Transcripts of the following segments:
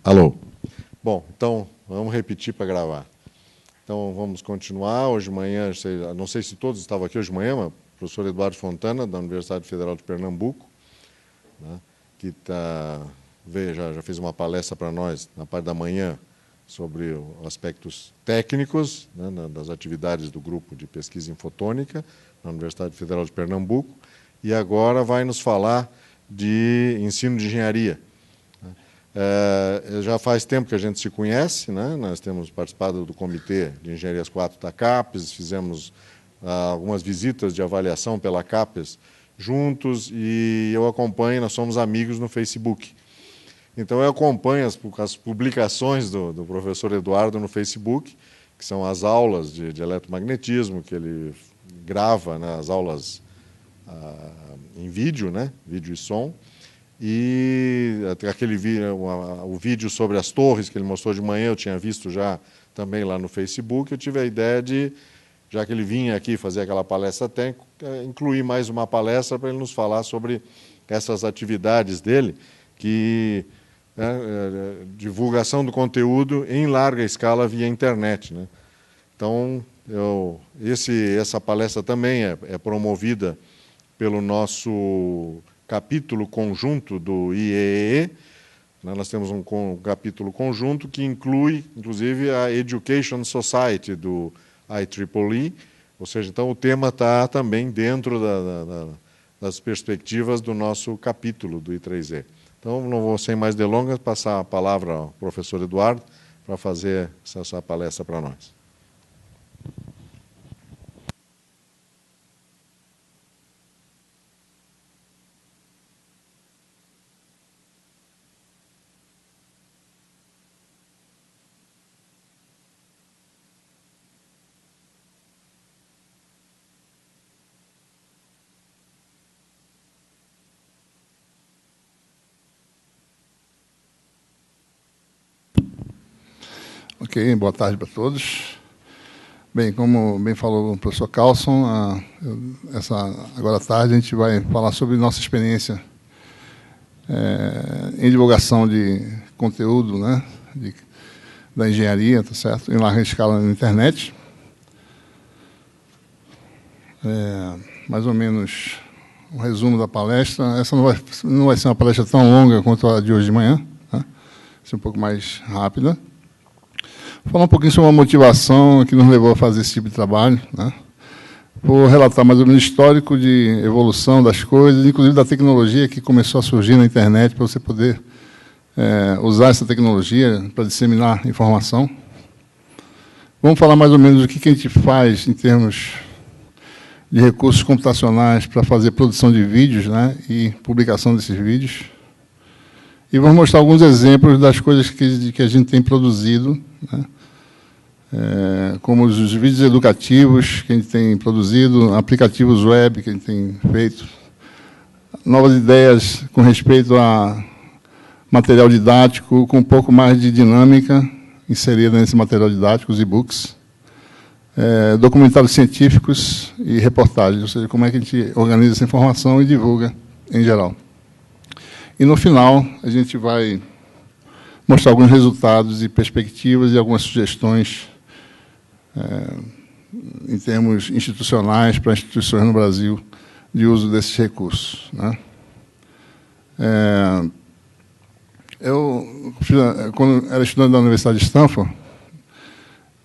Alô. Bom, então, vamos repetir para gravar. Então, vamos continuar. Hoje de manhã, não sei se todos estavam aqui hoje de manhã, mas o professor Eduardo Fontana, da Universidade Federal de Pernambuco, né, que já fez uma palestra para nós na parte da manhã sobre aspectos técnicos, né, das atividades do grupo de pesquisa em fotônica na Universidade Federal de Pernambuco, e agora vai nos falar de ensino de engenharia. Já faz tempo que a gente se conhece, né? Nós temos participado do Comitê de Engenharias 4 da CAPES, fizemos algumas visitas de avaliação pela CAPES juntos, e eu acompanho, nós somos amigos no Facebook. Então, eu acompanho as publicações do professor Eduardo no Facebook, que são as aulas de eletromagnetismo, que ele grava, né, as aulas em vídeo, né, vídeo e som, e o vídeo sobre as torres que ele mostrou de manhã, eu tinha visto já também lá no Facebook. Eu tive a ideia de, já que ele vinha aqui fazer aquela palestra técnica, incluir mais uma palestra para ele nos falar sobre essas atividades dele, que divulgação do conteúdo em larga escala via internet, né? Então, essa palestra também é promovida pelo nosso capítulo conjunto do IEEE. Nós temos um capítulo conjunto que inclui, inclusive, a Education Society do IEEE, ou seja, então o tema está também dentro das perspectivas do nosso capítulo do I3E. Então, não vou, sem mais delongas, passar a palavra ao professor Eduardo para fazer essa palestra para nós. Ok, boa tarde para todos. Bem, como bem falou o professor Carlson, agora à tarde a gente vai falar sobre nossa experiência em divulgação de conteúdo, né, da engenharia, tá certo? Em larga escala na internet. Mais ou menos um resumo da palestra. Essa não vai ser uma palestra tão longa quanto a de hoje de manhã, tá? Vai ser um pouco mais rápida. Vou falar um pouquinho sobre a motivação que nos levou a fazer esse tipo de trabalho, né? Vou relatar mais ou menos o histórico de evolução das coisas, inclusive da tecnologia que começou a surgir na internet, para você poder usar essa tecnologia para disseminar informação. Vamos falar mais ou menos do que a gente faz em termos de recursos computacionais para fazer produção de vídeos, né, e publicação desses vídeos. E vamos mostrar alguns exemplos das coisas que a gente tem produzido, né? Como os vídeos educativos que a gente tem produzido, aplicativos web que a gente tem feito, novas ideias com respeito a material didático com um pouco mais de dinâmica inserida nesse material didático, os e-books, documentários científicos e reportagens, ou seja, como é que a gente organiza essa informação e divulga em geral. E, no final, a gente vai mostrar alguns resultados e perspectivas e algumas sugestões em termos institucionais para instituições no Brasil de uso desses recursos, né? Quando era estudante da Universidade de Stanford,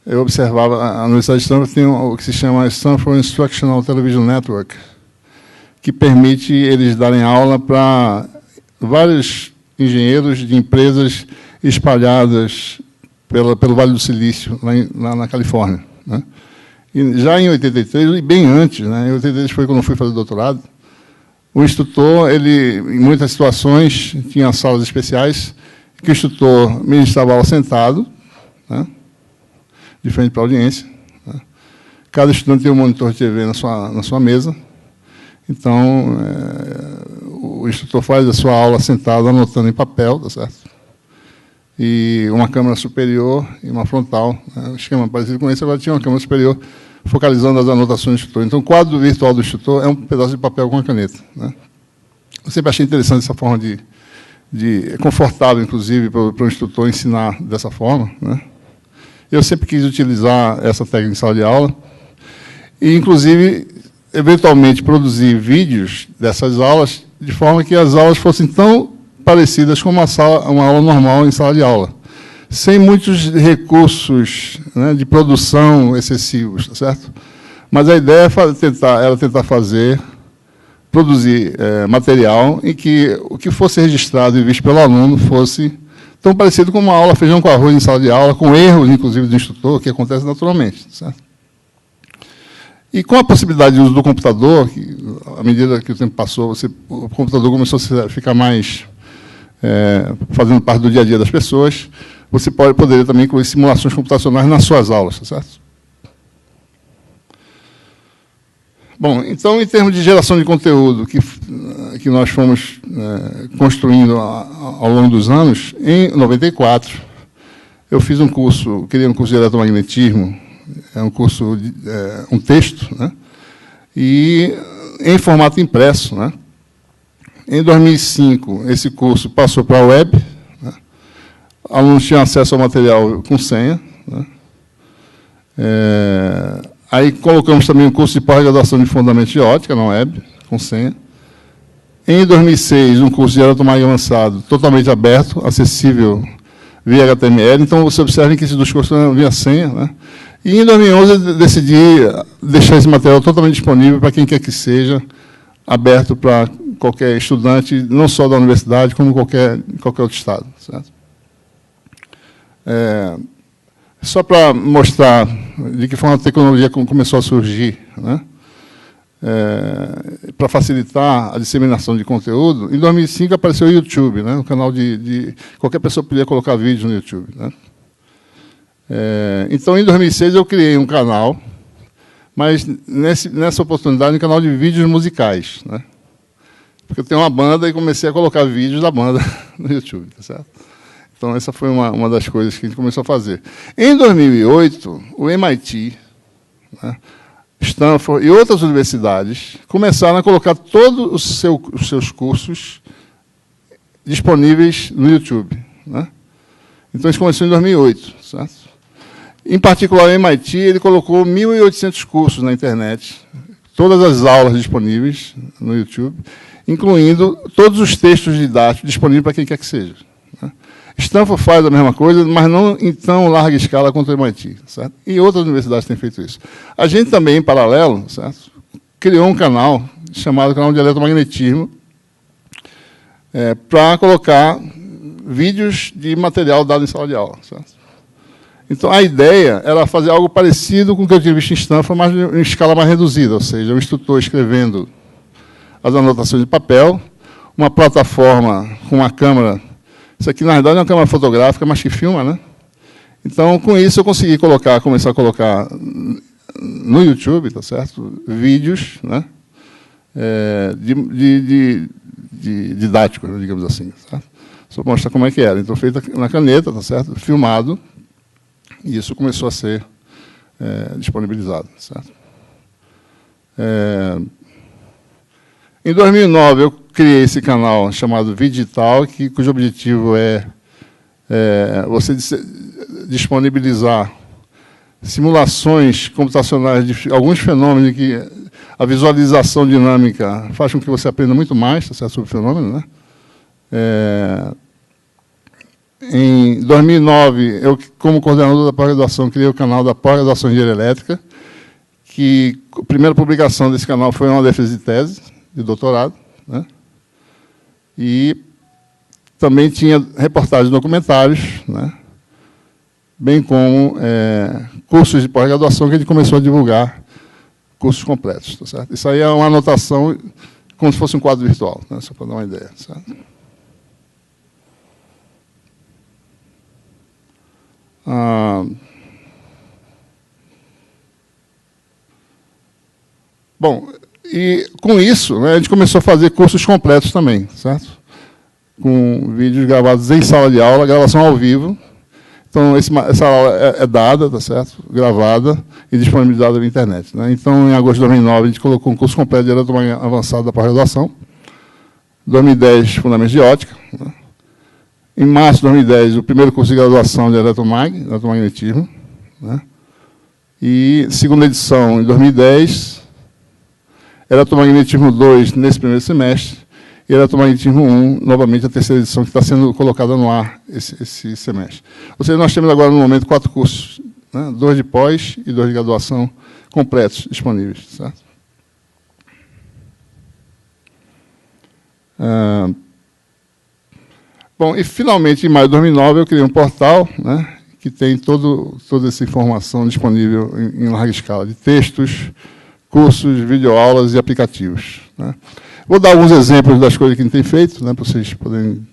eu observava, a Universidade de Stanford tem o que se chama Stanford Instructional Television Network, que permite eles darem aula para vários engenheiros de empresas espalhadas pelo Vale do Silício, lá na Califórnia, né? E já em 83, e bem antes, né, em 83 foi quando eu fui fazer doutorado, o instrutor, ele, em muitas situações, tinha salas especiais, que o instrutor ministrava aula sentado, né, de frente para a audiência, né? Cada estudante tem um monitor de TV na sua mesa. Então, o instrutor faz a sua aula sentado, anotando em papel, tá certo? E uma câmera superior e uma frontal, né? Um esquema parecido com esse, agora tinha uma câmera superior focalizando as anotações do instrutor. Então, o quadro virtual do instrutor é um pedaço de papel com uma caneta, né? Eu sempre achei interessante essa forma de é confortável, inclusive, para o instrutor ensinar dessa forma, né? Eu sempre quis utilizar essa técnica em sala de aula e, inclusive, eventualmente produzir vídeos dessas aulas de forma que as aulas fossem tão parecidas com uma aula normal em sala de aula, sem muitos recursos, né, de produção excessivos, tá certo? Mas a ideia era tentar produzir material em que o que fosse registrado e visto pelo aluno fosse tão parecido com uma aula feijão com arroz em sala de aula, com erros, inclusive, do instrutor, que acontece naturalmente, certo? E com a possibilidade de uso do computador, que, à medida que o tempo passou, o computador começou a ficar mais fazendo parte do dia a dia das pessoas, você poderia também incluir simulações computacionais nas suas aulas, tá certo? Bom, então, em termos de geração de conteúdo que nós fomos construindo ao longo dos anos, em 94, eu fiz um curso, criei um curso de eletromagnetismo, um curso, um texto, né, e em formato impresso, né. Em 2005, esse curso passou para a web, né, alunos tinham acesso ao material com senha, né. Aí colocamos também um curso de pós-graduação de fundamentos de ótica na web, com senha. Em 2006, um curso de eletromagnetismo avançado, totalmente aberto, acessível via HTML. Então, você observa que esses dois cursos eram via senha, né? E em 2011, eu decidi deixar esse material totalmente disponível para quem quer que seja, aberto para qualquer estudante, não só da universidade, como qualquer outro estado, certo? Só para mostrar de que forma a tecnologia começou a surgir, né? Para facilitar a disseminação de conteúdo, em 2005 apareceu o YouTube, né? Um canal qualquer pessoa podia colocar vídeos no YouTube, né? Então, em 2006, eu criei um canal, mas, nessa oportunidade, um canal de vídeos musicais, né? Porque eu tenho uma banda e comecei a colocar vídeos da banda no YouTube, tá certo? Então, essa foi uma das coisas que a gente começou a fazer. Em 2008, o MIT, né, Stanford e outras universidades começaram a colocar todos os seus cursos disponíveis no YouTube, né? Então, isso começou em 2008, certo? Em particular, o MIT ele colocou 1.800 cursos na internet, todas as aulas disponíveis no YouTube, incluindo todos os textos didáticos disponíveis para quem quer que seja, né? Stanford faz a mesma coisa, mas não em tão larga escala quanto o MIT, certo? E outras universidades têm feito isso. A gente também, em paralelo, certo, criou um canal chamado Canal de Eletromagnetismo para colocar vídeos de material dado em sala de aula, certo? Então, a ideia era fazer algo parecido com o que eu tinha visto em Stanford, mas em escala mais reduzida, ou seja, o instrutor escrevendo as anotações de papel, uma plataforma com uma câmera. Isso aqui, na verdade, é uma câmera fotográfica, mas que filma, né? Então, com isso, eu consegui começar a colocar no YouTube, tá certo? Vídeos, né? Didáticos, digamos assim, certo? Só para mostrar como é que era. Então, feito na caneta, tá certo? Filmado, e isso começou a ser disponibilizado, certo? Em 2009, eu criei esse canal chamado Vidital, cujo objetivo é você disponibilizar simulações computacionais de alguns fenômenos que a visualização dinâmica faz com que você aprenda muito mais, tá certo, sobre o fenômeno, né? Em 2009, eu, como coordenador da pós-graduação, criei o canal da pós-graduação em Engenharia Elétrica, que a primeira publicação desse canal foi uma defesa de tese, de doutorado, né? E também tinha reportagens e documentários, né? Bem como cursos de pós-graduação que a gente começou a divulgar, cursos completos, tá certo? Isso aí é uma anotação como se fosse um quadro virtual, né? Só para dar uma ideia, certo? Bom, e com isso, né, a gente começou a fazer cursos completos também, certo? Com vídeos gravados em sala de aula, gravação ao vivo. Então, essa aula é dada, tá certo? Gravada e disponibilizada na internet, né? Então, em agosto de 2009, a gente colocou um curso completo de eletromagnetismo avançado da pós-graduação. 2010, Fundamentos de Ótica, né? Em março de 2010, o primeiro curso de graduação de eletromagnetismo, né? E segunda edição em 2010, eletromagnetismo 2 nesse primeiro semestre, e eletromagnetismo 1, novamente a terceira edição, que está sendo colocada no ar esse semestre. Ou seja, nós temos agora, no momento, 4 cursos, né? 2 de pós e 2 de graduação completos disponíveis. Certo? Bom, e finalmente, em maio de 2009, eu criei um portal, né, que tem toda essa informação disponível em larga escala, de textos, cursos, videoaulas e aplicativos. Né. Vou dar alguns exemplos das coisas que a gente tem feito, né, para vocês poderem...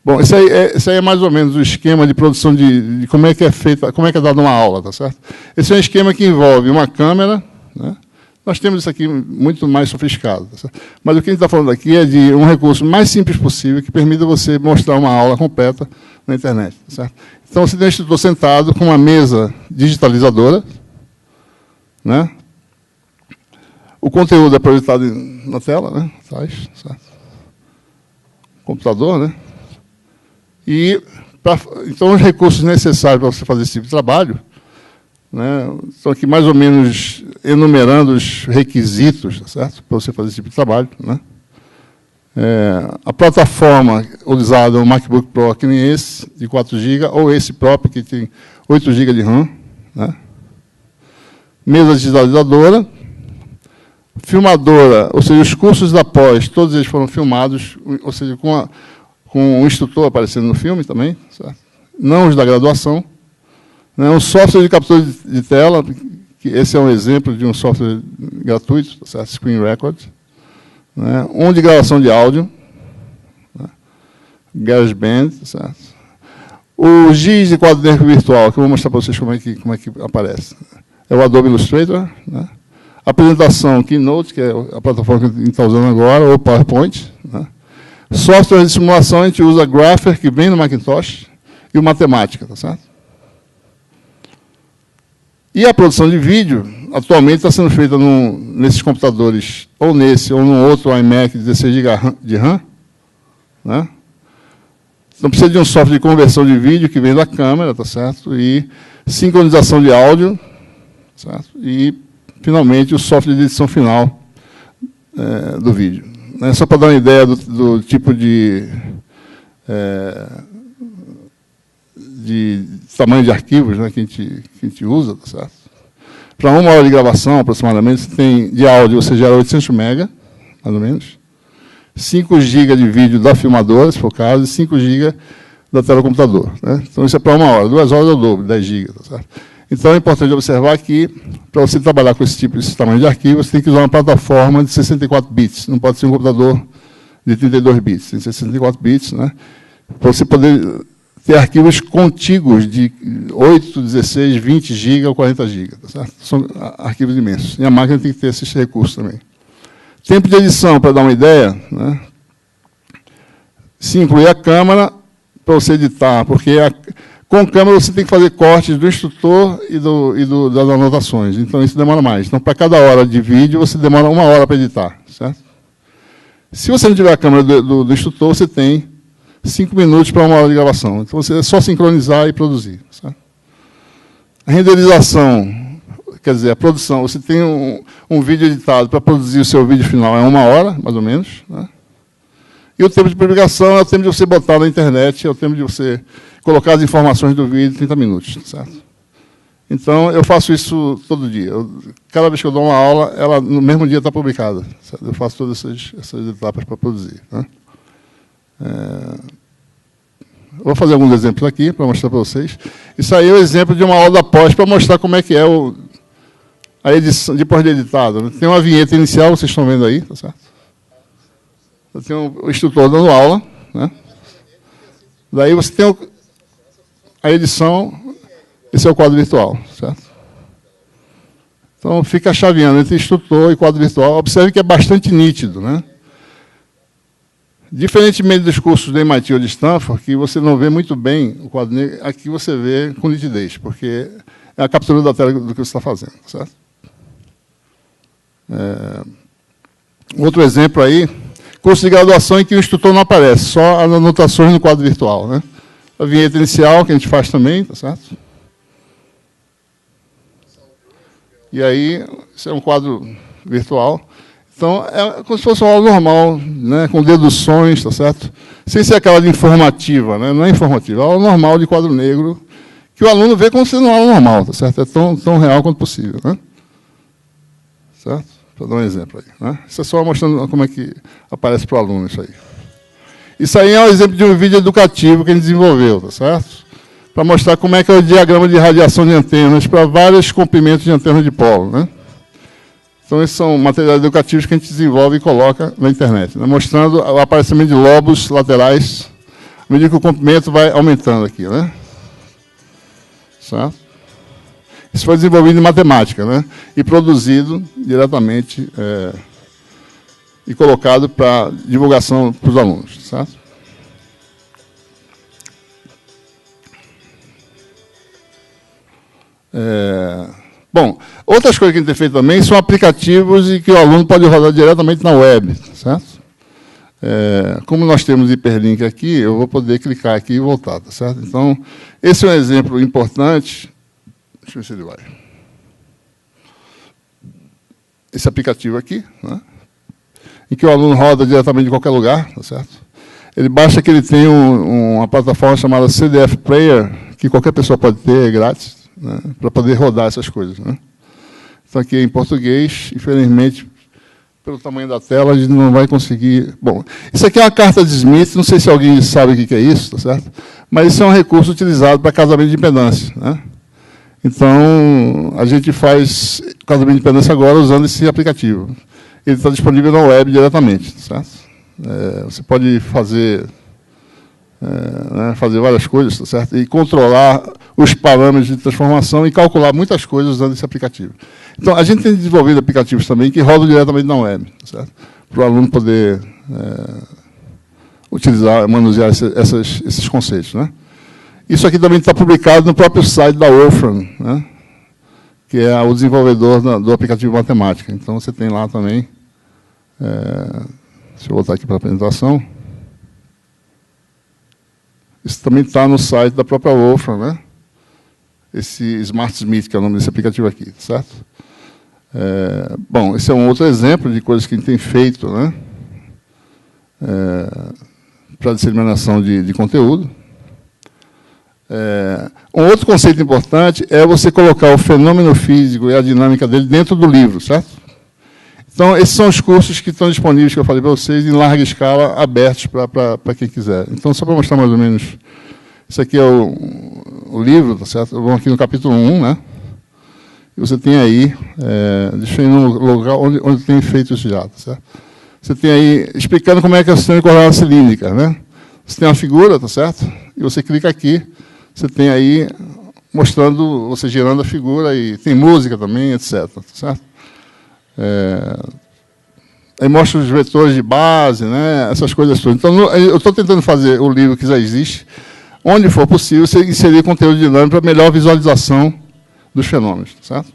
Bom, esse aí é mais ou menos o esquema de produção de como é que é feita, como é que é dada uma aula, tá certo? Esse é um esquema que envolve uma câmera, né? Nós temos isso aqui muito mais sofisticado. Tá certo? Mas o que a gente está falando aqui é de um recurso mais simples possível que permita você mostrar uma aula completa na internet. Tá certo? Então, você tem um instrutor sentado com uma mesa digitalizadora, né? O conteúdo é projetado na tela, né? Atrás, certo? Computador, né? E, então, os recursos necessários para você fazer esse tipo de trabalho, né, estão aqui mais ou menos enumerando os requisitos, tá certo? Para você fazer esse tipo de trabalho. Né? A plataforma usada é um MacBook Pro, que nem esse, de 4 GB, ou esse próprio, que tem 8 GB de RAM. Né? Mesa digitalizadora, filmadora, ou seja, os cursos da pós, todos eles foram filmados, ou seja, com o instrutor aparecendo no filme também, certo? Não os da graduação. Um software de captura de tela, que esse é um exemplo de um software gratuito, certo? Screen Record. Né? Um de gravação de áudio, né? GarageBand, certo? O GIS de quadro negro virtual, que eu vou mostrar para vocês como é que aparece. É o Adobe Illustrator. Né? Apresentação Keynote, que é a plataforma que a gente está usando agora, ou PowerPoint. Né? Software de simulação, a gente usa Grapher, que vem no Macintosh, e o Matemática, tá certo? E a produção de vídeo, atualmente, está sendo feita nesses computadores, ou nesse, ou num outro iMac de 16 GB de RAM. Né? Então, precisa de um software de conversão de vídeo que vem da câmera, tá certo? E sincronização de áudio, certo? E, finalmente, o software de edição final do vídeo. Né? Só para dar uma ideia do tipo de tamanho de arquivos, né, que a gente usa, tá certo? Para 1 hora de gravação, aproximadamente, você tem de áudio, você gera 800 MB, mais ou menos, 5 GB de vídeo da filmadora, se for o caso, e 5 GB da tela do computador. Né? Então, isso é para 1 hora. 2 horas é o dobro, 10 GB. Tá certo? Então, é importante observar que, para você trabalhar com esse tamanho de arquivo, você tem que usar uma plataforma de 64 bits. Não pode ser um computador de 32 bits. Tem 64 bits, né? Para você poder ter arquivos contíguos de 8, 16, 20 GB ou 40 GB. Tá certo? São arquivos imensos. E a máquina tem que ter esses recursos também. Tempo de edição, para dar uma ideia, né? Se incluir a câmera para você editar, porque com câmera você tem que fazer cortes do instrutor e das anotações. Então, isso demora mais. Então, para cada hora de vídeo, você demora 1 hora para editar. Certo? Se você não tiver a câmera do instrutor, você tem 5 minutos para 1 hora de gravação. Então, você é só sincronizar e produzir. Certo? A renderização, quer dizer, a produção. Você tem um vídeo editado para produzir o seu vídeo final, é 1 hora, mais ou menos. Né? E o tempo de publicação é o tempo de você botar na internet, é o tempo de você colocar as informações do vídeo, 30 minutos. Certo? Então, eu faço isso todo dia. Cada vez que eu dou uma aula, ela no mesmo dia está publicada. Certo? Eu faço todas essas etapas para produzir. Né? Vou fazer alguns exemplos aqui para mostrar para vocês. Isso aí é o exemplo de uma aula da pós para mostrar como é que é a edição, depois de editado. Tem uma vinheta inicial, vocês estão vendo aí, tá certo? Eu tenho o instrutor dando aula, né? Daí você tem a edição, esse é o quadro virtual, certo? Então fica chaveando entre instrutor e quadro virtual. Observe que é bastante nítido, né? Diferentemente dos cursos do MIT ou de Stanford, que você não vê muito bem o quadro negro, aqui você vê com nitidez, porque é a captura da tela do que você está fazendo. Certo? Outro exemplo aí, curso de graduação em que o instrutor não aparece, só as anotações no quadro virtual, né? A vinheta inicial, que a gente faz também, tá certo? E aí, isso é um quadro virtual. Então, é como se fosse uma aula normal, né, com deduções, tá certo? Sem ser aquela de informativa, né? Não é informativa, é aula normal de quadro negro, que o aluno vê como sendo uma aula normal, tá certo? É tão real quanto possível, né? Certo? Para dar um exemplo aí, né? Isso é só mostrando como é que aparece para o aluno isso aí. Isso aí é um exemplo de um vídeo educativo que a gente desenvolveu, tá certo? Para mostrar como é que é o diagrama de radiação de antenas para vários comprimentos de antena de polo, né? Então, esses são materiais educativos que a gente desenvolve e coloca na internet, né? Mostrando o aparecimento de lobos laterais à medida que o comprimento vai aumentando aqui, né? Certo? Isso foi desenvolvido em matemática, né? E produzido diretamente e colocado para divulgação para os alunos, certo? Bom, outras coisas que a gente tem feito também são aplicativos e que o aluno pode rodar diretamente na web, certo? Como nós temos hiperlink aqui, eu vou poder clicar aqui e voltar, tá certo? Então, esse é um exemplo importante. Deixa eu ver se ele vai. Esse aplicativo aqui, né, em que o aluno roda diretamente de qualquer lugar, tá certo? Ele basta que ele tenha uma plataforma chamada CDF Player, que qualquer pessoa pode ter, é grátis, né, para poder rodar essas coisas, né? Então, aqui é em português, infelizmente, pelo tamanho da tela, a gente não vai conseguir... Bom, isso aqui é uma carta de Smith, não sei se alguém sabe o que é isso, tá certo? Mas isso é um recurso utilizado para casamento de impedância, né? Então, a gente faz casamento de impedância agora usando esse aplicativo. Ele está disponível na web diretamente, certo? Você pode fazer, fazer várias coisas, tá certo? E controlar os parâmetros de transformação e calcular muitas coisas usando esse aplicativo. Então, a gente tem desenvolvido aplicativos também que rodam diretamente na web, tá certo? Para o aluno poder utilizar, manusear esses conceitos, né? Isso aqui também está publicado no próprio site da Wolfram, né, que é o desenvolvedor do aplicativo matemática. Então, você tem lá também... deixa eu voltar aqui para a apresentação. Isso também está no site da própria Wolfram, né? Esse Smart Smith, que é o nome desse aplicativo aqui, certo? Bom, esse é um outro exemplo de coisas que a gente tem feito, né, para disseminação de conteúdo. Um outro conceito importante é você colocar o fenômeno físico e a dinâmica dele dentro do livro, certo? Então, esses são os cursos que estão disponíveis, que eu falei para vocês, em larga escala, abertos para quem quiser. Então, só para mostrar mais ou menos, isso aqui é o livro, tá certo? Vamos aqui no capítulo 1, né? E você tem aí, deixa eu ir no lugar onde tem feito isso já, tá certo? Você tem aí, explicando como é que é o sistema de coordenadas cilíndrica, né? Você tem uma figura, tá certo? E você clica aqui, você tem aí, mostrando, você girando a figura, e tem música também, etc. Tá certo? Aí mostra os vetores de base, né, essas coisas todas. Então, eu estou tentando fazer o livro que já existe, onde for possível, você inserir conteúdo dinâmico para melhor visualização dos fenômenos. Tá certo?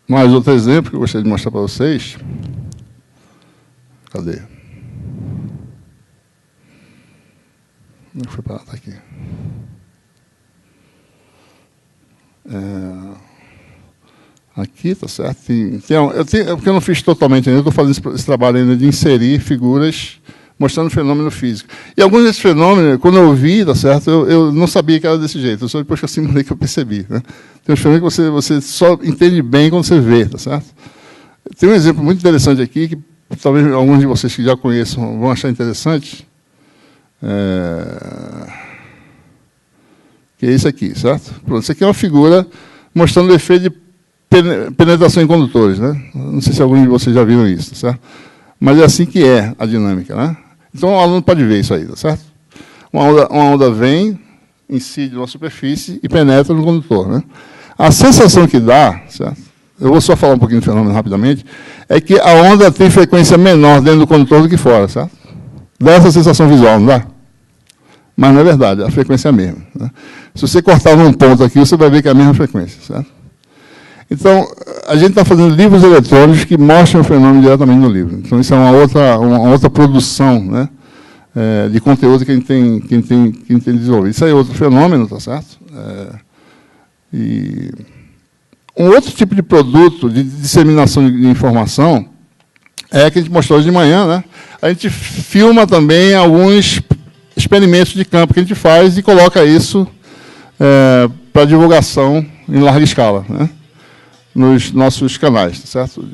Mais outro exemplo que eu gostaria de mostrar para vocês. Cadê? Como foi parar? Está aqui. Aqui, tá certo? Porque eu não fiz totalmente ainda, eu estou fazendo esse trabalho ainda de inserir figuras mostrando fenômeno físico. E alguns desses fenômenos, quando eu vi, tá certo, eu não sabia que era desse jeito, só depois que eu simulei que eu percebi, né? Tem uns fenômenos que você só entende bem quando você vê, tá certo? Tem um exemplo muito interessante aqui, que talvez alguns de vocês que já conheçam vão achar interessante, que é esse aqui, certo? Pronto, isso aqui é uma figura mostrando o efeito de penetração em condutores, né? Não sei se alguns de vocês já viram isso, certo? Mas é assim que é a dinâmica, né? Então o aluno pode ver isso aí, tá certo? Uma onda vem, incide numa superfície e penetra no condutor, né? A sensação que dá, certo? Eu vou só falar um pouquinho do fenômeno rapidamente, é que a onda tem frequência menor dentro do condutor do que fora, certo? Dá essa sensação visual, não dá? Mas não é verdade, a frequência é a mesma, né? Se você cortar num ponto aqui, você vai ver que é a mesma frequência, certo? Então, a gente está fazendo livros eletrônicos que mostram o fenômeno diretamente no livro. Então, isso é uma outra produção, né, de conteúdo que a gente tem desenvolvido. Isso aí é outro fenômeno, tá certo? E um outro tipo de produto de disseminação de informação é que a gente mostrou hoje de manhã, né? A gente filma também alguns experimentos de campo que a gente faz e coloca isso para divulgação em larga escala, né, nos nossos canais, tá certo?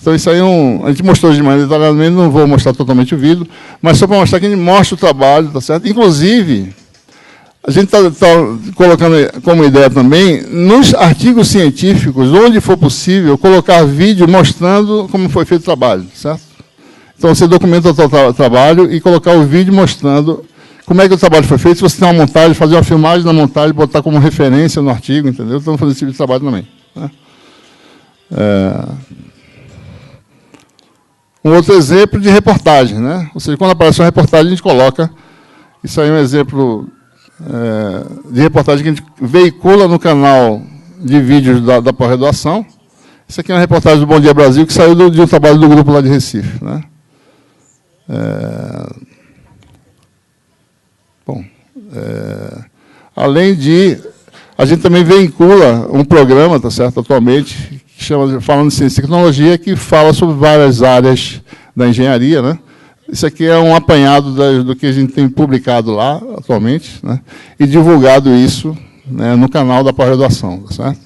Então, isso aí a gente mostrou hoje de manhã detalhadamente, não vou mostrar totalmente o vídeo, mas só para mostrar que a gente mostra o trabalho, tá certo? Inclusive, a gente está colocando como ideia também, nos artigos científicos, onde for possível, colocar vídeo mostrando como foi feito o trabalho, certo? Então, você documenta o trabalho e colocar o vídeo mostrando como é que o trabalho foi feito. Se você tem uma montagem, fazer uma filmagem da montagem, botar como referência no artigo, entendeu? Estamos fazendo esse tipo de trabalho também, né? Um outro exemplo de reportagem, né? Ou seja, quando aparece uma reportagem, a gente coloca. Isso aí é um exemplo de reportagem que a gente veicula no canal de vídeos da pós-graduação. Isso aqui é uma reportagem do Bom Dia Brasil, que saiu de um trabalho do grupo lá de Recife, né? Além de... A gente também veicula um programa, tá certo, atualmente, que chama Falando de Ciência e Tecnologia, que fala sobre várias áreas da engenharia, né? Isso aqui é um apanhado do que a gente tem publicado lá, atualmente, né? E divulgado isso, né, no canal da pós-graduação, tá certo?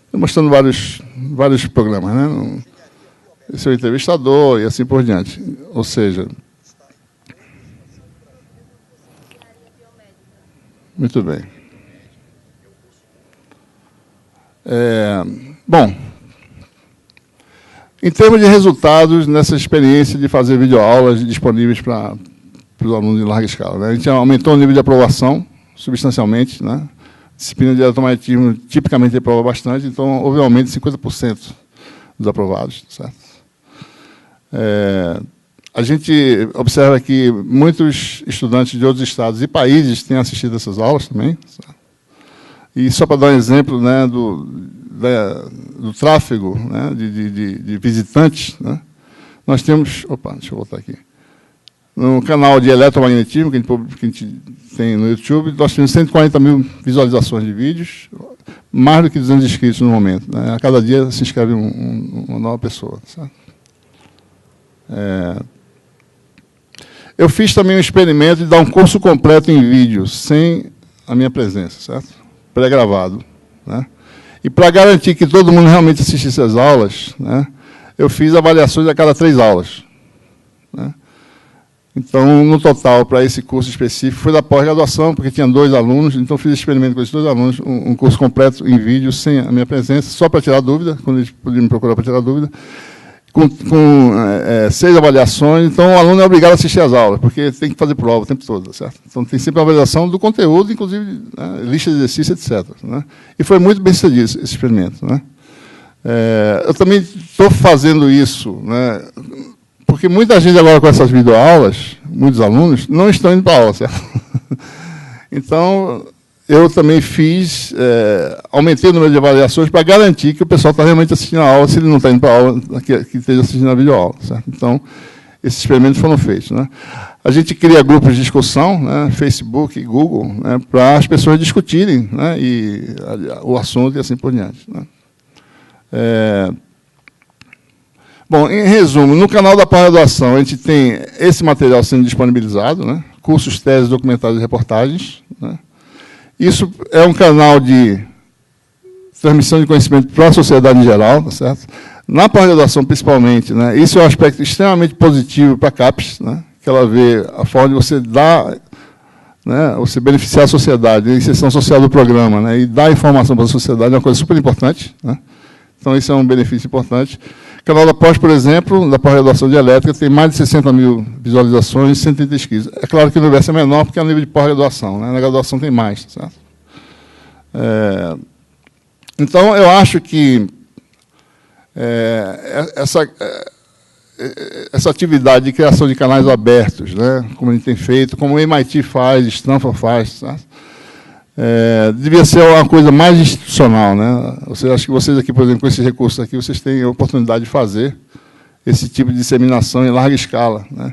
Estou mostrando vários programas, né? Esse é o entrevistador e assim por diante. Ou seja... Muito bem. Bom, em termos de resultados nessa experiência de fazer videoaulas disponíveis para os alunos de larga escala, né? A gente aumentou o nível de aprovação substancialmente, né? Disciplina de eletromagnetismo tipicamente aprova bastante, então houve um aumento de 50% dos aprovados, certo? A gente observa que muitos estudantes de outros estados e países têm assistido essas aulas também, certo? E só para dar um exemplo, né, do tráfego, né, de visitantes, né, nós temos... Opa, deixa eu voltar aqui. No canal de eletromagnetismo, que a gente tem no YouTube, nós temos 140 mil visualizações de vídeos, mais do que 200 inscritos no momento, né? A cada dia se inscreve uma nova pessoa, certo? Eu fiz também um experimento de dar um curso completo em vídeo, sem a minha presença, certo? Pré-gravado, né? E para garantir que todo mundo realmente assistisse às aulas, né, eu fiz avaliações a cada 3 aulas, né? Então, no total, para esse curso específico, foi da pós-graduação, porque tinha 2 alunos, então fiz experimento com esses 2 alunos, um curso completo em vídeo, sem a minha presença, só para tirar dúvida, quando eles podiam me procurar para tirar dúvida, com 6 avaliações. Então, o aluno é obrigado a assistir às aulas, porque tem que fazer prova o tempo todo, certo? Então, tem sempre a avaliação do conteúdo, inclusive, né, lista de exercício, etc., né? E foi muito bem sucedido esse experimento, né? Eu também estou fazendo isso, né, porque muita gente agora com essas videoaulas, muitos alunos, não estão indo para a aula, certo? Então, eu também fiz, aumentei o número de avaliações para garantir que o pessoal está realmente assistindo a aula, se ele não está indo para a aula, que esteja assistindo a videoaula, certo? Então, esses experimentos foram feitos, né? A gente cria grupos de discussão, né, Facebook e Google, né, para as pessoas discutirem, né, o assunto e assim por diante, né? Bom, em resumo, no canal da pós-graduação, a gente tem esse material sendo disponibilizado, né, cursos, teses, documentários e reportagens, né? Isso é um canal de transmissão de conhecimento para a sociedade em geral, tá certo? Na pós-graduação, principalmente, né, isso é um aspecto extremamente positivo para a CAPES, né, que ela vê a forma de você dar, né, você beneficiar a sociedade, a inserção social do programa, né, e dar informação para a sociedade é uma coisa super importante, né? Então, isso é um benefício importante. O canal da pós, por exemplo, da pós-graduação de elétrica, tem mais de 60 mil visualizações e 130 inscritos. É claro que o universo é menor, porque é o nível de pós-graduação, né? Na graduação tem mais, certo? Então, eu acho que essa atividade de criação de canais abertos, né, como a gente tem feito, como o MIT faz, Stanford faz, certo? devia ser uma coisa mais institucional, né? Acho que vocês aqui, por exemplo, com esses recursos aqui, vocês têm a oportunidade de fazer esse tipo de disseminação em larga escala, né?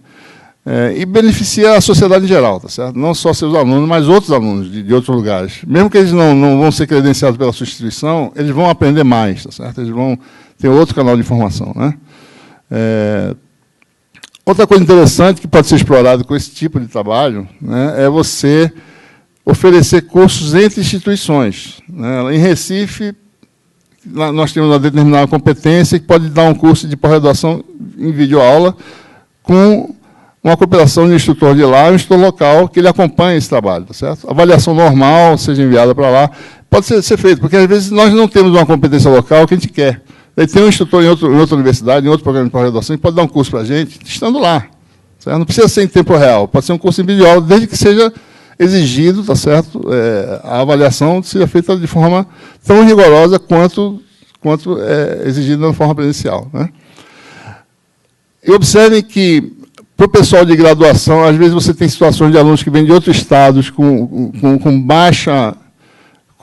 E beneficia a sociedade em geral, tá certo? Não só seus alunos, mas outros alunos de outros lugares. Mesmo que eles não vão ser credenciados pela sua instituição, eles vão aprender mais, tá certo? Eles vão ter outro canal de informação, né? Outra coisa interessante que pode ser explorado com esse tipo de trabalho, né, é você oferecer cursos entre instituições, né? Em Recife, nós temos uma determinada competência que pode dar um curso de pós-graduação em videoaula com uma cooperação de um instrutor de lá, um instrutor local, que ele acompanha esse trabalho, tá certo? Avaliação normal, seja enviada para lá, pode ser feito, porque às vezes nós não temos uma competência local que a gente quer. Daí tem um instrutor em outra universidade, em outro programa de pós-graduação, que pode dar um curso para a gente, estando lá. Certo? Não precisa ser em tempo real, pode ser um curso em videoaula, desde que seja exigido, tá certo? A avaliação seja feita de forma tão rigorosa quanto é exigido na forma presencial, né? E observem que, para o pessoal de graduação, às vezes você tem situações de alunos que vêm de outros estados com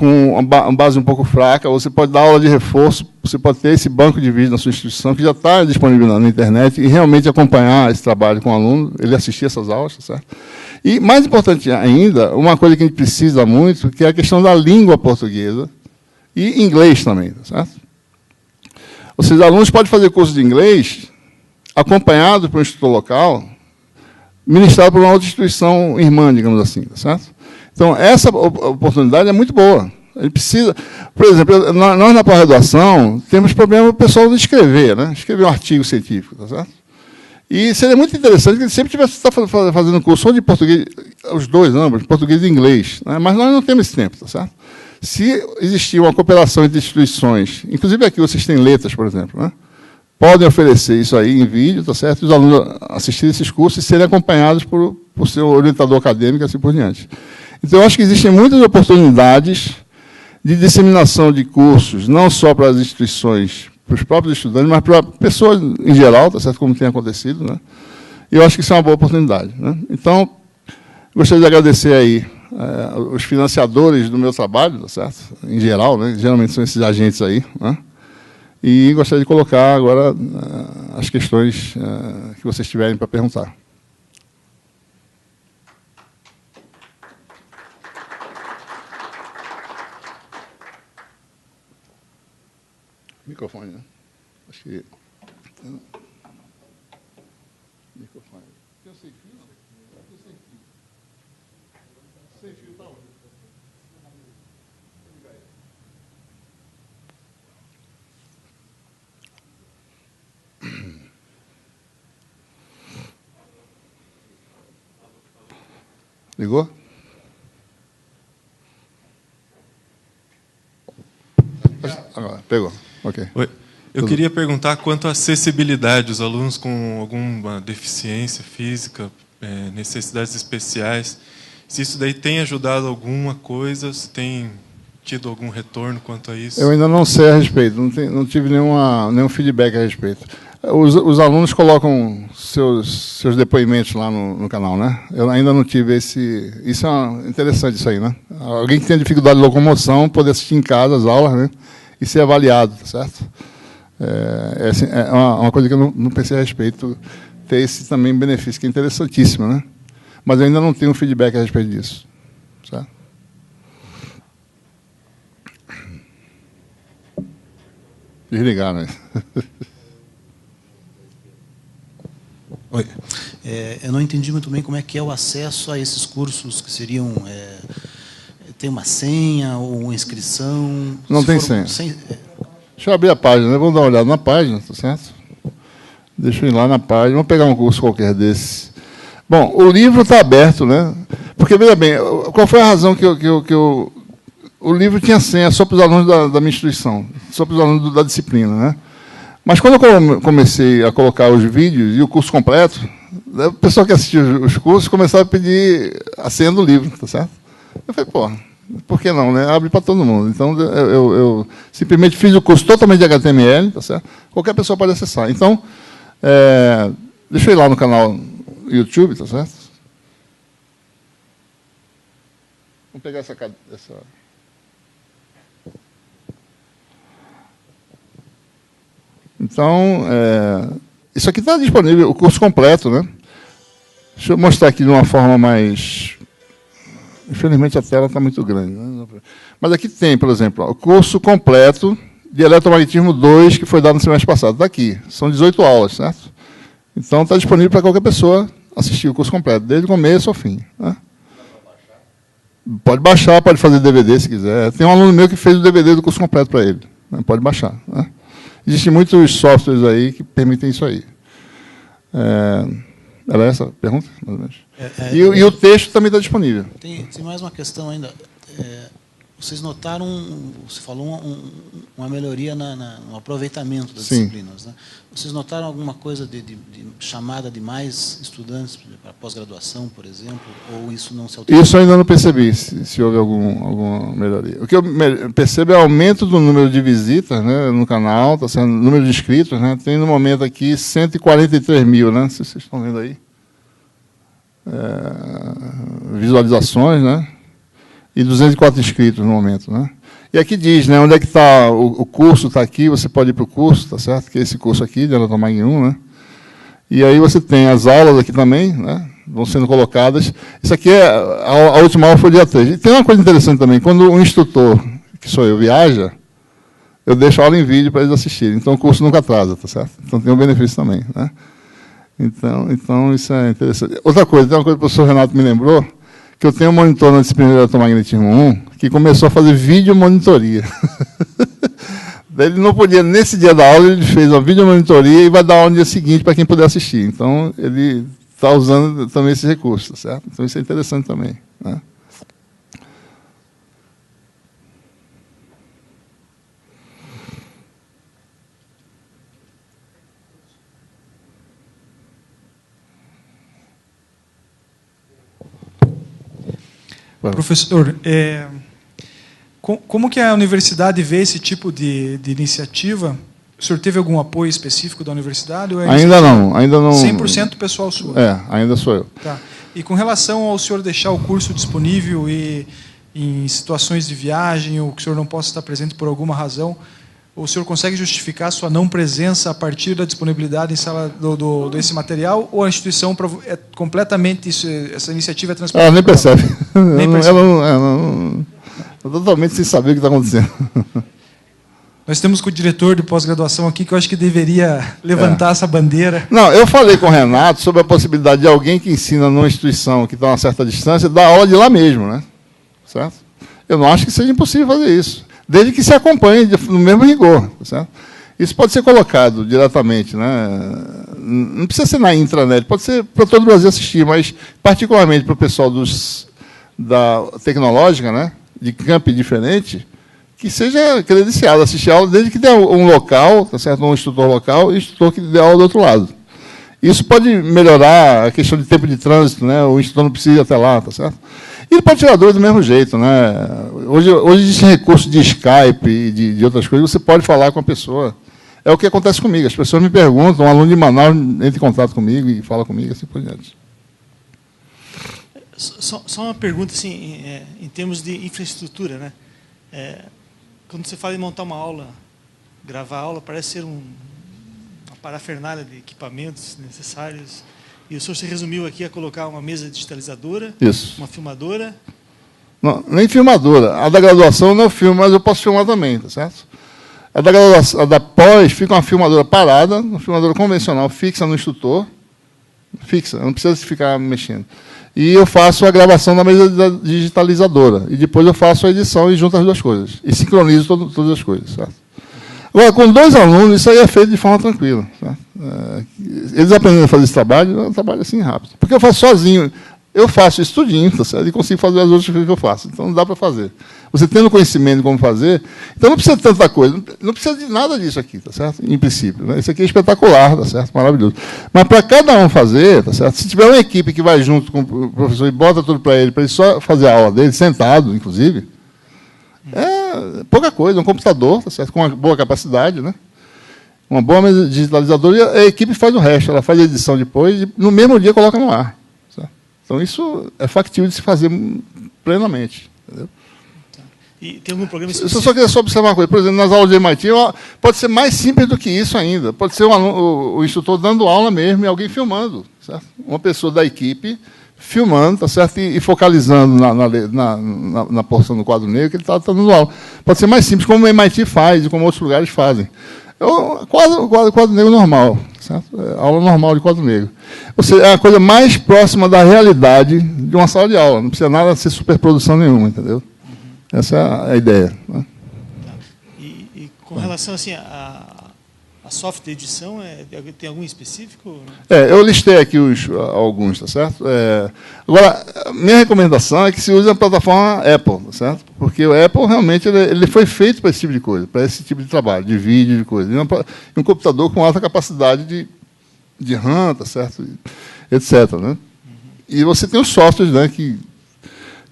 uma base um pouco fraca, você pode dar aula de reforço, você pode ter esse banco de vídeos na sua instituição, que já está disponível na internet, e realmente acompanhar esse trabalho com o aluno, ele assistir essas aulas, tá certo? E, mais importante ainda, uma coisa que a gente precisa muito, que é a questão da língua portuguesa e inglês também, tá certo? Ou seja, alunos podem fazer curso de inglês acompanhado por um instrutor local, ministrado por uma outra instituição irmã, digamos assim, tá certo? Então, essa oportunidade é muito boa. A gente precisa... Por exemplo, nós na pós-graduação temos problema do pessoal de escrever, né? Escrever um artigo científico, tá certo? E seria muito interessante que ele sempre tivesse fazendo curso ou de português, os dois, ambos, português e inglês, né? Mas nós não temos esse tempo, tá certo? Se existir uma cooperação entre instituições, inclusive aqui vocês têm letras, por exemplo, né? Podem oferecer isso aí em vídeo, tá certo? Os alunos assistirem esses cursos e serem acompanhados por seu orientador acadêmico e assim por diante. Então, eu acho que existem muitas oportunidades de disseminação de cursos, não só para as instituições, para os próprios estudantes, mas para pessoas em geral, tá certo? Como tem acontecido, né? E eu acho que isso é uma boa oportunidade, né? Então, gostaria de agradecer aí os financiadores do meu trabalho, tá certo? Em geral, né? Geralmente são esses agentes aí, né? E gostaria de colocar agora as questões que vocês tiverem para perguntar. Microfone, né? Acho que... Microfone. Tem sem fio? Tem sem fio. Sem fio está onde? Ligou? Agora, pegou. Ok. Oi. Eu queria perguntar quanto à acessibilidade, os alunos com alguma deficiência física, necessidades especiais, se isso daí tem ajudado alguma coisa, se tem tido algum retorno quanto a isso? Eu ainda não sei a respeito, não tive nenhum feedback a respeito. Os alunos colocam seus depoimentos lá no canal, né? Eu ainda não tive esse... Isso é interessante, isso aí, né? Alguém que tem dificuldade de locomoção, poder assistir em casa as aulas, né? E ser avaliado, certo? É uma coisa que eu não pensei a respeito, ter esse também benefício, que é interessantíssimo, né? Mas eu ainda não tenho feedback a respeito disso, certo? Desligar, né? Oi. Eu não entendi muito bem como é que é o acesso a esses cursos que seriam... tem uma senha ou uma inscrição? Não tem senha. Deixa eu abrir a página, né? Vamos dar uma olhada na página, tá certo? Deixa eu ir lá na página, vamos pegar um curso qualquer desses. Bom, o livro está aberto, né? Porque, veja bem, qual foi a razão que eu... O livro tinha senha só para os alunos da minha instituição, só para os alunos da disciplina, né? Mas quando eu comecei a colocar os vídeos e o curso completo, o pessoal que assistia os cursos começava a pedir a senha do livro, tá certo? Eu falei, pô, por que não, né? Abre para todo mundo. Então, eu simplesmente fiz o curso totalmente de HTML, tá certo? Qualquer pessoa pode acessar. Então, deixa eu ir lá no canal YouTube, tá certo? Vamos pegar essa... Então, isso aqui está disponível, o curso completo, né? Deixa eu mostrar aqui de uma forma mais... Infelizmente a tela está muito grande, né? Mas aqui tem, por exemplo, o curso completo de Eletromagnetismo 2, que foi dado no semestre passado. Está aqui. São 18 aulas, certo? Então, está disponível para qualquer pessoa assistir o curso completo, desde o começo ao fim. Né? Pode baixar, pode fazer DVD se quiser. Tem um aluno meu que fez o DVD do curso completo para ele. Né? Pode baixar. Né? Existem muitos softwares aí que permitem isso aí. Era essa a pergunta? Mais ou menos. E o texto também está disponível. Tem mais uma questão ainda. Vocês notaram, você falou uma melhoria no aproveitamento das disciplinas. Né? Vocês notaram alguma coisa de chamada de mais estudantes para pós-graduação, por exemplo? Ou isso não se alterou? Isso eu ainda não percebi, se houve alguma melhoria. O que eu percebo é o aumento do número de visitas, né, no canal, tá sendo, número de inscritos. Né, tem no momento aqui 143 mil, né, se vocês estão vendo aí. Visualizações, né? E 204 inscritos no momento, né? E aqui diz, né, onde é que está o curso, está aqui, você pode ir para o curso, tá certo? Que é esse curso aqui, de Eletromag 1, né? E aí você tem as aulas aqui também, né? Vão sendo colocadas. Isso aqui a última aula foi dia 3. E tem uma coisa interessante também, quando o instrutor, que sou eu, viaja, eu deixo a aula em vídeo para eles assistirem. Então o curso nunca atrasa, tá certo? Então tem um benefício também, né? Então isso é interessante. Outra coisa, tem uma coisa que o professor Renato me lembrou, que eu tenho um monitor na disciplina de Eletromagnetismo 1, que começou a fazer vídeo-monitoria. Ele não podia, nesse dia da aula, ele fez uma vídeo-monitoria e vai dar aula no dia seguinte para quem puder assistir. Então, ele está usando também esse recurso, certo? Então, isso é interessante também. Né? Professor, como que a universidade vê esse tipo de iniciativa? O senhor teve algum apoio específico da universidade? Ou ainda não. 100% pessoal sua? Ainda sou eu. Tá. E com relação ao senhor deixar o curso disponível e em situações de viagem ou que o senhor não possa estar presente por alguma razão, o senhor consegue justificar a sua não presença a partir da disponibilidade em sala desse material, ou a instituição é completamente essa iniciativa é transparente? Ela nem percebe. Ela totalmente sem saber o que está acontecendo. Nós temos com o diretor de pós-graduação aqui que eu acho que deveria levantar essa bandeira. Não, eu falei com o Renato sobre a possibilidade de alguém que ensina numa instituição que está a uma certa distância dar aula de lá mesmo, né? Certo? Eu não acho que seja impossível fazer isso, desde que se acompanhe no mesmo rigor. Certo? Isso pode ser colocado diretamente, né? Não precisa ser na intranet, pode ser para todo o Brasil assistir, mas particularmente para o pessoal da tecnológica, né? De campi diferente, que seja credenciado, assistir a aula, desde que tenha um local, tá certo? Um instrutor local e um instrutor que dê aula do outro lado. Isso pode melhorar a questão de tempo de trânsito, né? O instrutor não precisa ir até lá, tá certo? E para tiradores do mesmo jeito, né? Hoje existe recurso de Skype e de outras coisas, você pode falar com a pessoa. É o que acontece comigo. As pessoas me perguntam, um aluno de Manaus entra em contato comigo e fala comigo, assim por diante. Só uma pergunta, assim, em termos de infraestrutura, né? Quando você fala em montar uma aula, gravar a aula, parece ser uma parafernália de equipamentos necessários. E o senhor se resumiu aqui a colocar uma mesa digitalizadora, isso, uma filmadora. Não, nem filmadora. A da graduação eu não filmo, mas eu posso filmar também, tá certo? A da graduação, a da pós, fica uma filmadora parada, uma filmadora convencional, fixa no instrutor, fixa, não precisa ficar mexendo. E eu faço a gravação na mesa digitalizadora. E depois eu faço a edição e junto as duas coisas. E sincronizo todas as coisas, certo? Agora, com 2 alunos, isso aí é feito de forma tranquila. Certo? Eles aprendendo a fazer esse trabalho, é um trabalho assim rápido. Porque eu faço sozinho. Eu faço isso tudinho, tá certo? E consigo fazer as outras coisas que eu faço. Então, não dá para fazer. Você tendo conhecimento de como fazer, então não precisa de tanta coisa. Não precisa de nada disso aqui, tá certo? Em princípio. Né? Isso aqui é espetacular, tá certo? Maravilhoso. Mas para cada um fazer, tá certo? Se tiver uma equipe que vai junto com o professor e bota tudo para ele só fazer a aula dele, sentado, inclusive, é pouca coisa. Um computador, tá certo? Com uma boa capacidade, né? Uma boa mesa digitalizadora e a equipe faz o resto. Ela faz a edição depois e no mesmo dia coloca no ar. Certo? Então, isso é factível de se fazer plenamente. entendeu? E tem algum programa Eu específico? só queria observar uma coisa. Por exemplo, nas aulas de MIT, pode ser mais simples do que isso ainda. Pode ser o instrutor dando aula mesmo e alguém filmando. Certo? Uma pessoa da equipe filmando, tá certo? E focalizando na porção do quadro negro que ele está dando aula. Pode ser mais simples, como o MIT faz e como outros lugares fazem. Quadro negro normal, certo? Aula normal de quadro negro. Ou seja, é a coisa mais próxima da realidade de uma sala de aula. Não precisa nada ser superprodução nenhuma, entendeu? Essa é a ideia. Né? E com relação assim, a software de edição, tem algum específico? Eu listei aqui alguns, tá certo? Agora, minha recomendação é que se use a plataforma Apple, tá certo? Porque o Apple realmente ele foi feito para esse tipo de coisa, para esse tipo de trabalho, de vídeo, de coisa. E um computador com alta capacidade de RAM, tá certo? Etc. Né? E você tem os softwares, né,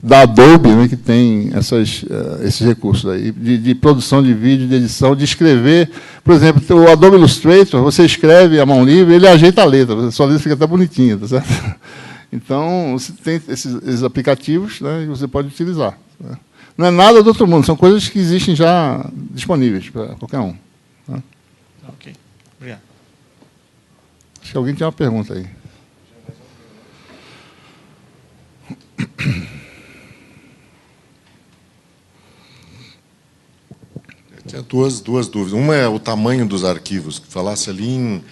da Adobe, né, que tem esses recursos aí, de produção de vídeo, de edição, de escrever. Por exemplo, o Adobe Illustrator, você escreve a mão livre, ele ajeita a letra, a sua letra fica até bonitinha, tá certo? Então, você tem esses aplicativos, né, que você pode utilizar. Né? Não é nada do outro mundo, são coisas que existem já disponíveis para qualquer um. Tá? Ok, obrigado. Acho que alguém tem uma pergunta aí. Tinha duas dúvidas. Uma é o tamanho dos arquivos, que falasse ali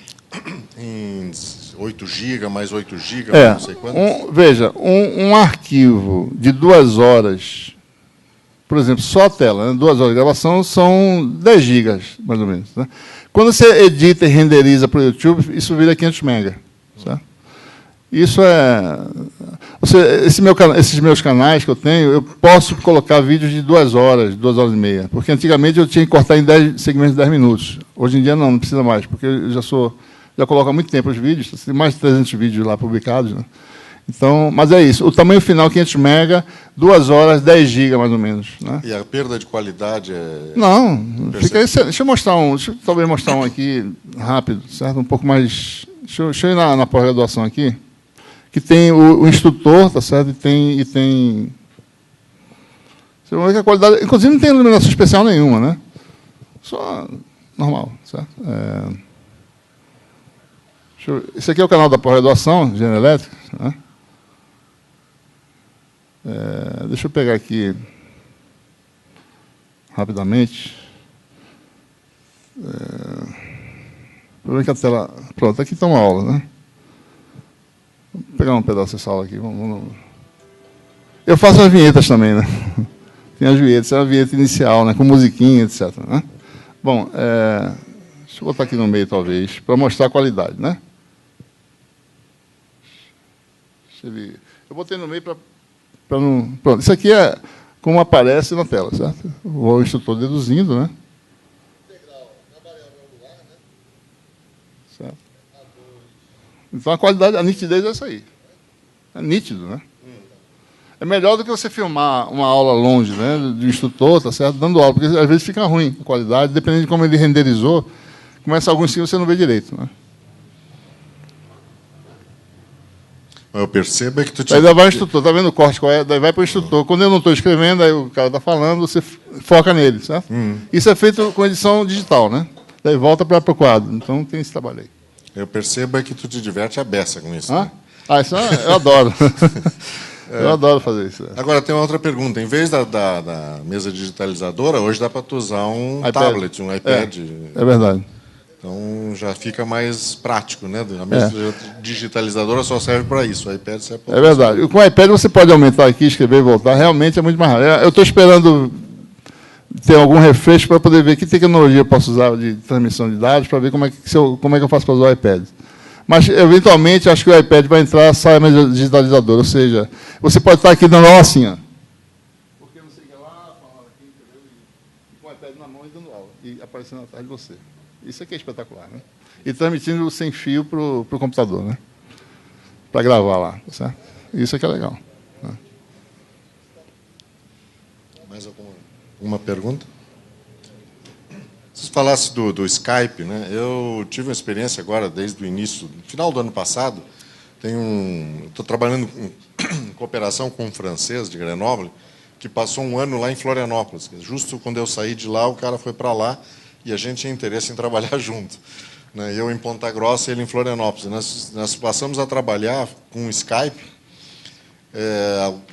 em 8 GB, mais 8 GB, não sei quanto. Veja, um arquivo de 2 horas, por exemplo, só a tela, né, 2 horas de gravação, são 10 GB, mais ou menos. Né? Quando você edita e renderiza para o YouTube, isso vira 500 MB. Certo? Isso ou seja, esses meus canais que eu tenho, eu posso colocar vídeos de 2 horas, 2 horas e meia. Porque antigamente eu tinha que cortar em 10 segmentos de 10 minutos. Hoje em dia não precisa mais, porque eu já coloco há muito tempo os vídeos, tem mais de 300 vídeos lá publicados. Né? Então, mas é isso. O tamanho final, 500 MB, 2 horas, 10 GB mais ou menos. Né? E a perda de qualidade é... Não, fica excelente. Deixa eu talvez mostrar um aqui rápido, certo? Um pouco mais... Deixa eu ir na pós-graduação aqui. Que tem o instrutor, tá certo? E tem... Você vai ver que a qualidade... Inclusive, não tem iluminação especial nenhuma, né? Só normal, certo? Esse aqui é o canal da pós-graduação, Engenharia Elétrica. Né? Deixa eu pegar aqui rapidamente. Vou ver que a tela... Pronto, aqui está uma aula, né? Vou pegar um pedaço dessa aula aqui. Eu faço as vinhetas também, né? Tem as vinhetas, é a vinheta inicial, né? Com musiquinha, etc. Né? Bom, deixa eu botar aqui no meio, talvez, para mostrar a qualidade, né? Eu botei no meio para não... Pronto, isso aqui é como aparece na tela, certo? O instrutor deduzindo, né? Certo? Então, a qualidade, a nitidez é essa aí. É nítido, né? É melhor do que você filmar uma aula longe, né, do instrutor, tá certo? Dando aula, porque às vezes fica ruim a qualidade, dependendo de como ele renderizou, começa alguns que você não vê direito, né? Eu percebo é que tu... Aí vai o instrutor, tá vendo o corte qual é? Daí vai para o instrutor. Quando eu não estou escrevendo, aí o cara está falando, você foca nele, certo? Isso é feito com edição digital, né? Daí volta para o quadro. Então tem esse trabalho aí. Eu percebo é que tu te diverte a beça com isso. Né? Isso eu adoro. Eu adoro fazer isso. Agora, tem uma outra pergunta. Em vez da mesa digitalizadora, hoje dá para tu usar um tablet, um iPad. É verdade. Então, já fica mais prático, né? A mesa digitalizadora só serve para isso. O iPad serve para... É verdade. Com o iPad você pode aumentar aqui, escrever e voltar. Realmente é muito mais rápido. Eu estou esperando ter algum refresco para poder ver que tecnologia eu posso usar de transmissão de dados, para ver como é que eu faço para usar o iPad. Mas, eventualmente, acho que o iPad vai entrar, sai a mesa digitalizadora. Ou seja, você pode estar aqui dando aula assim, ó. Porque não sei o que lá, falando aqui, entendeu? E com o iPad na mão e dando aula. E aparecendo atrás de você. Isso aqui é espetacular, né? E transmitindo sem fio para o computador, né? Para gravar lá, certo? Isso aqui é legal. Né? Mais alguma pergunta? Se falasse do Skype, né? Eu tive uma experiência agora, desde o início, no final do ano passado. Estou trabalhando em cooperação com um francês de Grenoble, que passou um ano lá em Florianópolis. Justo quando eu saí de lá, o cara foi para lá e a gente tinha interesse em trabalhar junto. Né? Eu em Ponta Grossa e ele em Florianópolis. Nós passamos a trabalhar com o Skype,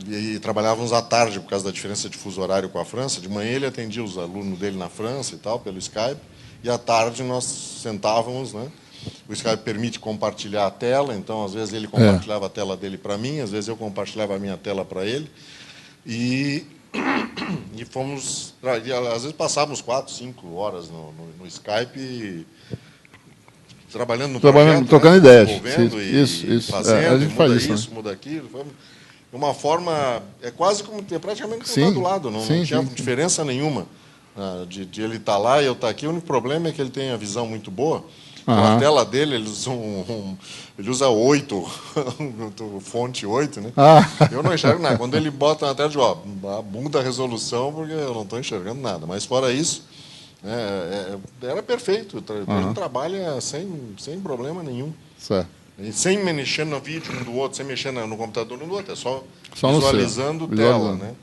e trabalhávamos à tarde por causa da diferença de fuso horário com a França. De manhã ele atendia os alunos dele na França e tal, pelo Skype, e à tarde nós sentávamos, né? O Skype permite compartilhar a tela, então às vezes ele compartilhava a tela dele para mim, às vezes eu compartilhava a minha tela para ele, e fomos, e às vezes passávamos 4, 5 horas no Skype, trabalhando no projeto, trocando ideias, fazendo, a gente faz muda isso, muda aquilo. Foi uma forma, praticamente como do lado, não tinha diferença nenhuma de ele estar lá e eu estar aqui. O único problema é que ele tem a visão muito boa. A tela dele, ele usa 8, fonte 8, né? Eu não enxergo nada. Quando ele bota na tela, eu digo, muda a resolução, porque eu não estou enxergando nada. Mas fora isso, era perfeito. A gente trabalha sem problema nenhum. Certo. E sem mexer no vídeo um do outro, sem mexer no computador um do outro, é só visualizando tela, né?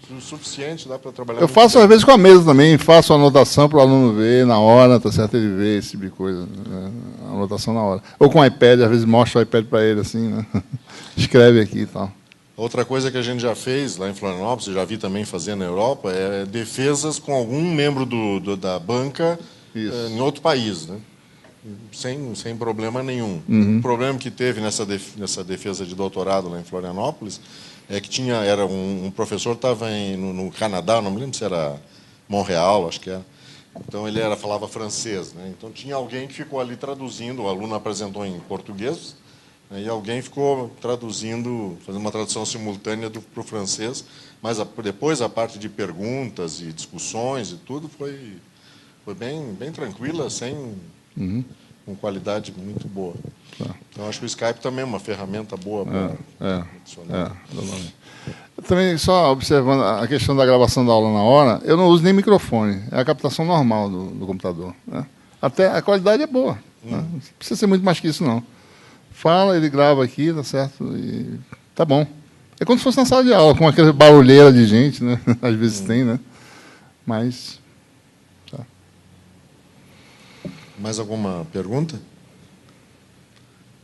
O suficiente, dá para trabalhar. Eu faço às vezes com a mesa também, faço a anotação para o aluno ver na hora, tá certo? Ele vê esse tipo de coisa, né? A anotação na hora. Ou com o iPad, às vezes mostro o iPad para ele assim, né? Escreve aqui e tal. Outra coisa que a gente já fez lá em Florianópolis, já vi também fazer na Europa, é defesas com algum membro da banca em outro país, né? Sem problema nenhum. O problema que teve nessa defesa de doutorado lá em Florianópolis é que era um professor estava no Canadá, não me lembro se era Montreal, acho que era. Então ele falava francês, né? Então tinha alguém que ficou ali traduzindo, o aluno apresentou em português, né? E alguém ficou traduzindo, fazendo uma tradução simultânea para o francês, mas depois a parte de perguntas e discussões e tudo foi bem tranquila, com qualidade muito boa. Então, acho que o Skype também é uma ferramenta boa para adicionar. Também, só observando a questão da gravação da aula na hora, eu não uso nem microfone, é a captação normal do computador. Né? Até a qualidade é boa. Né? Não precisa ser muito mais que isso, não. Fala, ele grava aqui, tá certo? E tá bom. É como se fosse na sala de aula, com aquela barulheira de gente, né? Às vezes tem, né? Mas... Mais alguma pergunta?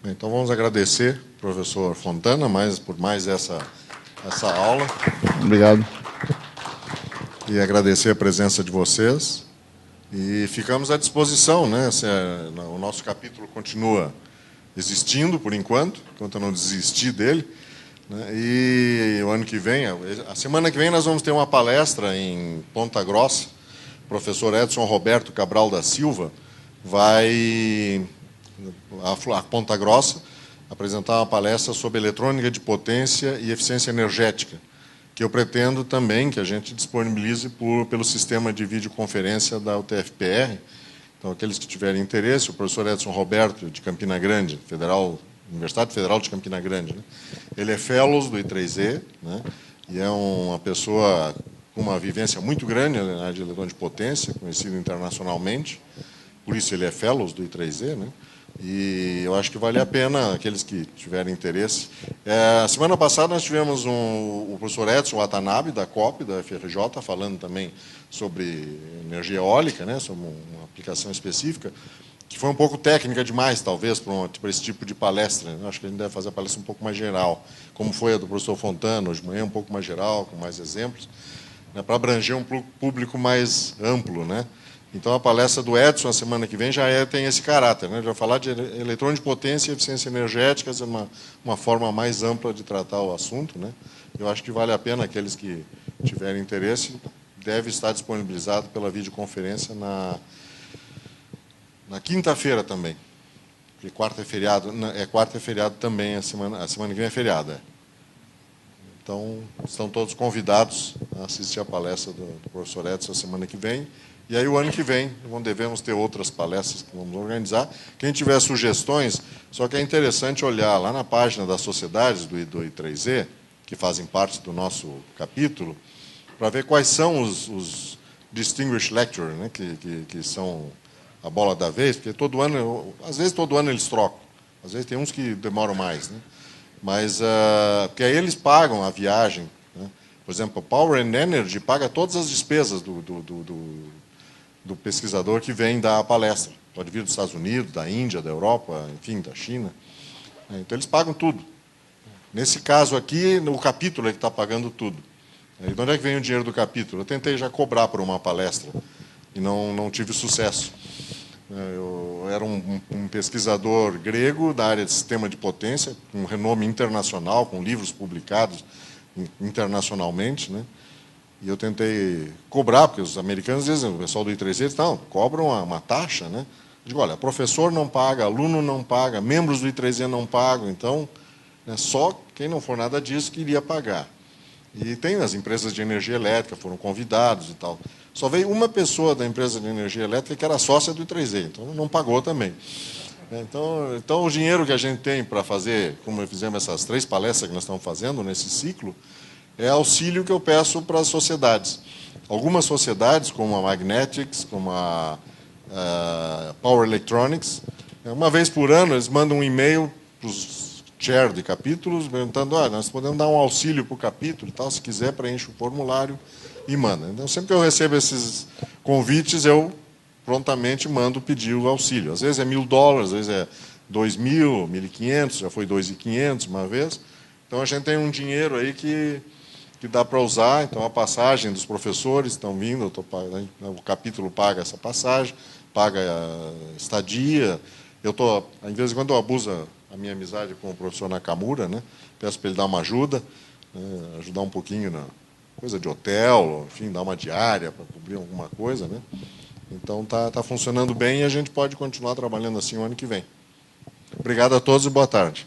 Então vamos agradecer, professor Fontana, por mais essa aula. Obrigado. E agradecer a presença de vocês. E ficamos à disposição, né? O nosso capítulo continua existindo, por enquanto eu não desistir dele. Né? E o ano que vem, a semana que vem, nós vamos ter uma palestra em Ponta Grossa. O professor Edson Roberto Cabral da Silva vai a Ponta Grossa apresentar uma palestra sobre eletrônica de potência e eficiência energética, que eu pretendo também que a gente disponibilize pelo sistema de videoconferência da UTFPR. Então, aqueles que tiverem interesse, o professor Edson Roberto, de Campina Grande, Universidade Federal de Campina Grande, né? Ele é fellows do I3E, né? E é uma pessoa com uma vivência muito grande na área de eletrônica de potência, conhecido internacionalmente. Por isso ele é fellows do I3E, né? E eu acho que vale a pena aqueles que tiverem interesse. Semana passada nós tivemos o professor Edson Watanabe, da COP, da FRJ, falando também sobre energia eólica, né? Sobre uma aplicação específica, que foi um pouco técnica demais, talvez, para esse tipo de palestra. Né? Acho que a gente deve fazer a palestra um pouco mais geral, como foi a do professor Fontana, hoje de manhã, um pouco mais geral, com mais exemplos, né? Para abranger um público mais amplo, né? Então, a palestra do Edson, a semana que vem, tem esse caráter, né? Já falar de eletrônica de potência e eficiência energética, é uma forma mais ampla de tratar o assunto, né? Eu acho que vale a pena, aqueles que tiverem interesse, deve estar disponibilizado pela videoconferência na quinta-feira também. Porque quarta é feriado, quarta é feriado também, a semana que vem é feriado. Então, estão todos convidados a assistir a palestra do professor Edson a semana que vem. E aí, o ano que vem, devemos ter outras palestras que vamos organizar. Quem tiver sugestões, só que é interessante olhar lá na página das sociedades do I3E, que fazem parte do nosso capítulo, para ver quais são os Distinguished Lecturers, né, que são a bola da vez, porque às vezes todo ano eles trocam, às vezes tem uns que demoram mais, né? Mas porque aí eles pagam a viagem, né, Por exemplo, o Power and Energy paga todas as despesas do pesquisador que vem dar a palestra. Pode vir dos Estados Unidos, da Índia, da Europa, enfim, da China. Então, eles pagam tudo. Nesse caso aqui, o capítulo é que está pagando tudo. E de onde é que vem o dinheiro do capítulo? Eu tentei já cobrar por uma palestra e não tive sucesso. Eu era um pesquisador grego da área de sistema de potência, com renome internacional, com livros publicados internacionalmente, né? E eu tentei cobrar, porque os americanos dizem, o pessoal do I3E, eles não, cobram uma taxa, né? Eu digo, olha, professor não paga, aluno não paga, membros do I3E não pagam, então, só quem não for nada disso que iria pagar. E tem as empresas de energia elétrica, foram convidados e tal. Só veio uma pessoa da empresa de energia elétrica que era sócia do I3E, então não pagou também. Então o dinheiro que a gente tem para fazer, como fizemos essas 3 palestras que nós estamos fazendo nesse ciclo, é auxílio que eu peço para as sociedades. Algumas sociedades, como a Magnetics, como a Power Electronics, uma vez por ano eles mandam um e-mail para os chair de capítulos, perguntando, nós podemos dar um auxílio para o capítulo, e tal, se quiser, preenche o formulário e manda. Então, sempre que eu recebo esses convites, eu prontamente mando pedir o auxílio. Às vezes é $1.000, às vezes é 2.000, 1.500, já foi 2.500 uma vez. Então, a gente tem um dinheiro aí que dá para usar. Então, a passagem dos professores estão vindo, o capítulo paga essa passagem, paga a estadia. De vez em quando eu abuso a minha amizade com o professor Nakamura, né? Peço para ele dar uma ajuda, né? Ajudar um pouquinho na coisa de hotel, enfim, dar uma diária para cobrir alguma coisa, né? Então, tá funcionando bem e a gente pode continuar trabalhando assim o ano que vem. Obrigado a todos e boa tarde.